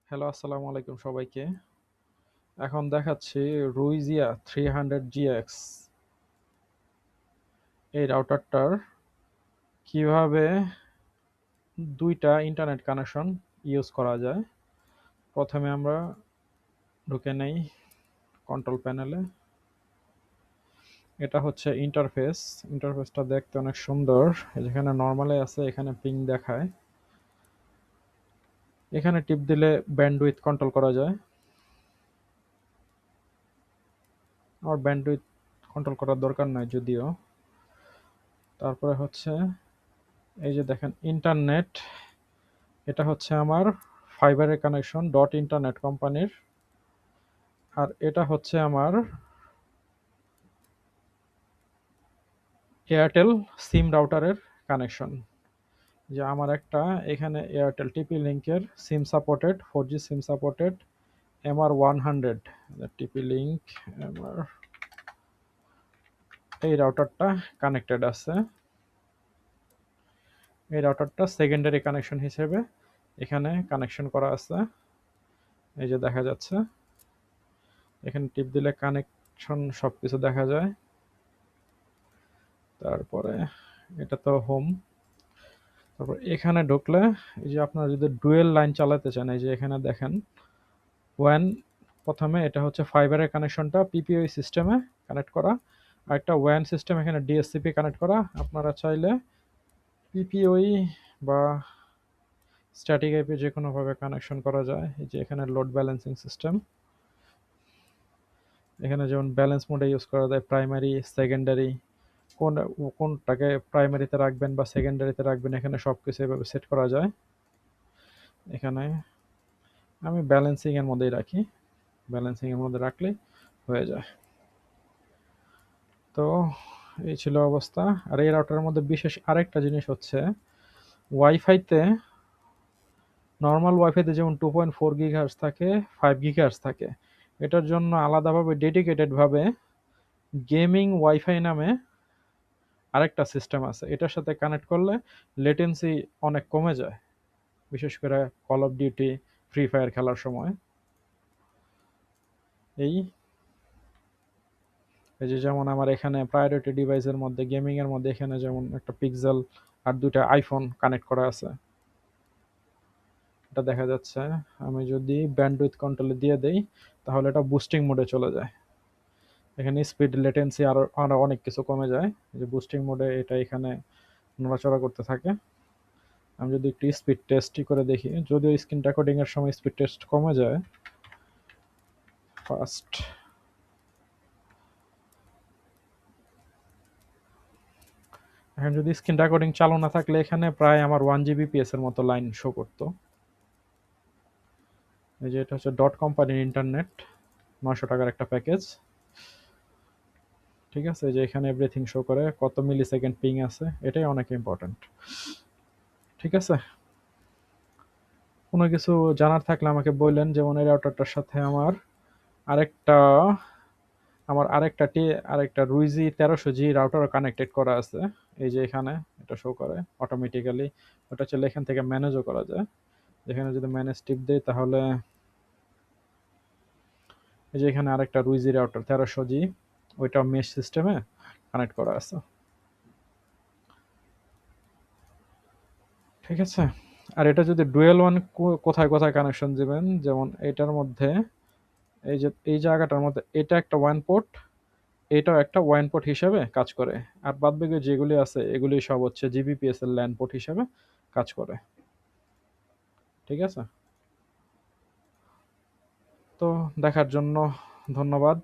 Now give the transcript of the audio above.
Hello, আসসালামু আলাইকুম সবাইকে। এখন দেখাচ্ছি রুইজিয়া 300GX এই রাউটারটার কিভাবে ২টা ইন্টারনেট কানেকশন ইউজ করা যায়। প্রথমে আমরা ঢুকে নেই কন্ট্রোল প্যানেলে। এটা হচ্ছে ইন্টারফেস। ইন্টারফেসটা দেখতে অনেক সুন্দর। যেখানে নরমালে আছে এখানে পিং দেখায়। এখানে টিপ দিলে ব্যান্ডউইথ কন্ট্রোল করা যায়। আমার ব্যান্ডউইথ কন্ট্রোল করার দরকার নাই যদিও। তারপরে হচ্ছে এই যে দেখেন ইন্টারনেট, এটা হচ্ছে আমার ফাইবারের কানেকশন ডট ইন্টারনেট কোম্পানির। আর এটা হচ্ছে আমার এয়ারটেল সিম রাউটারের কানেকশন। যে আমার একটা এখানে এয়ারটেল টিপি লিঙ্কের SIM supported 4G SIM supported MR100 টিপি লিঙ্ক এমআর, এই রাউটারটা কানেক্টেড আছে। এই রাউটারটা সেকেন্ডারি কানেকশন হিসেবে এখানে কানেকশন করা আছে। এই যে দেখা যাচ্ছে, এখানে টিপ দিলে কানেকশন সবকিছু দেখা যায়। তারপরে এটা তো হোম। তারপর এখানে ঢুকলে এই যে আপনারা যদি ডুয়েল লাইন চালাতে চান, এই যে এখানে দেখেন ওয়ান, প্রথমে এটা হচ্ছে ফাইবারের কানেকশনটা পিপিওই সিস্টেমে কানেক্ট করা, আর একটা ওয়ান সিস্টেম এখানে ডিএসসিপি কানেক্ট করা। আপনারা চাইলে পিপিওই বা স্ট্যাটিক আইপি যে কোনোভাবে কানেকশন করা যায়। এই যে এখানে লোড ব্যালেন্সিং সিস্টেম, এখানে যেমন ব্যালেন্স মোডে ইউজ করা যায় প্রাইমারি সেকেন্ডারি, কোন কোনটাকে প্রাইমারিতে রাখবেন বা সেকেন্ডারিতে রাখবেন, এখানে সব কিছু এভাবে সেট করা যায়। এখানে আমি ব্যালেন্সিং এর মধ্যেই রাখি, ব্যালেন্সিং এর মধ্যে রাখলেই হয়ে যায়। তো এই ছিল অবস্থা। আর এই রাউটারের মধ্যে বিশেষ আরেকটা জিনিস হচ্ছে ওয়াইফাইতে, নর্মাল ওয়াইফাইতে যেমন 2.4 GHz থাকে, 5 GHz থাকে, এটার জন্য আলাদাভাবে ডেডিকেটেড ভাবে গেমিং ওয়াইফাই নামে আরেকটা সিস্টেম আছে। এটার সাথে কানেক্ট করলে লেটেন্সি অনেক কমে যায়, বিশেষ করে call of duty, free fire খেলার সময়। এই এই যে যেমন আমার এখানে প্রায়োরিটি ডিভাইসের মধ্যে গেমিং এর মধ্যে এখানে যেমন একটা পিক্সেল আর দুইটা আইফোন কানেক্ট করা আছে, এটা দেখা যাচ্ছে। আমি যদি ব্যান্ডউইথ কন্ট্রোলে দিয়ে দেই তাহলে এটা বুস্টিং মোডে চলে যায়। এখানে স্পিড লেটেন্সি আরো আরো অনেক কিছু কমে যায়। এই যে বুস্টিং মোডে এটা এখানে নড়াচড়া করতে থাকে। আমি যদি একটু স্পিড টেস্টই করে দেখি, যদিও স্ক্রিন রেকর্ডিং এর সময় স্পিড টেস্ট কমে যায় ফাস্ট। এখন যদি স্ক্রিন রেকর্ডিং চালু না থাকলে এখানে প্রায় আমার 1 GBps এর মতো লাইন শো করতো। এই যে এটা হচ্ছে ডট কোম্পানির ইন্টারনেট, 900 টাকার একটা প্যাকেজ। ঠিক আছে, যে এখানে এভরিথিং শো করে কত মিলি সেকেন্ড পিং আছে, এটাই অনেক ইম্পর্টেন্ট। ঠিক আছে, কোনো কিছু জানার থাকলে আমাকে বললেন। যেমন এই রাউটারটার সাথে আরেকটা আরেকটা রুইজি 1300G রাউটারও কানেক্টেড করা আছে। এই যে এখানে এটা শো করে অটোমেটিক্যালি। ওটা চলে এখান থেকে ম্যানেজও করা যায়। যেখানে যদি ম্যানেজ টিপ দেই তাহলে এই যে এখানে আরেকটা রুইজি রাউটার 1300G, ওইটা মেশ সিস্টেমে কানেক্ট করা আছে। ঠিক আছে, আর এটা যদি ডুয়েল ওয়ান, কোথায় কোথায় কানেকশন দিবেন, যেমন এটার মধ্যে এই যে এই জায়গাটার মধ্যে এটা একটা ওয়ান পোর্ট, এটাও একটা ওয়ান পোর্ট হিসেবে কাজ করে। আর বাদবাকি যেগুলি আছে এগুলি সব হচ্ছে জিবিপিএস এর ল্যান পোর্ট হিসেবে কাজ করে। ঠিক আছে, তো দেখার জন্য ধন্যবাদ।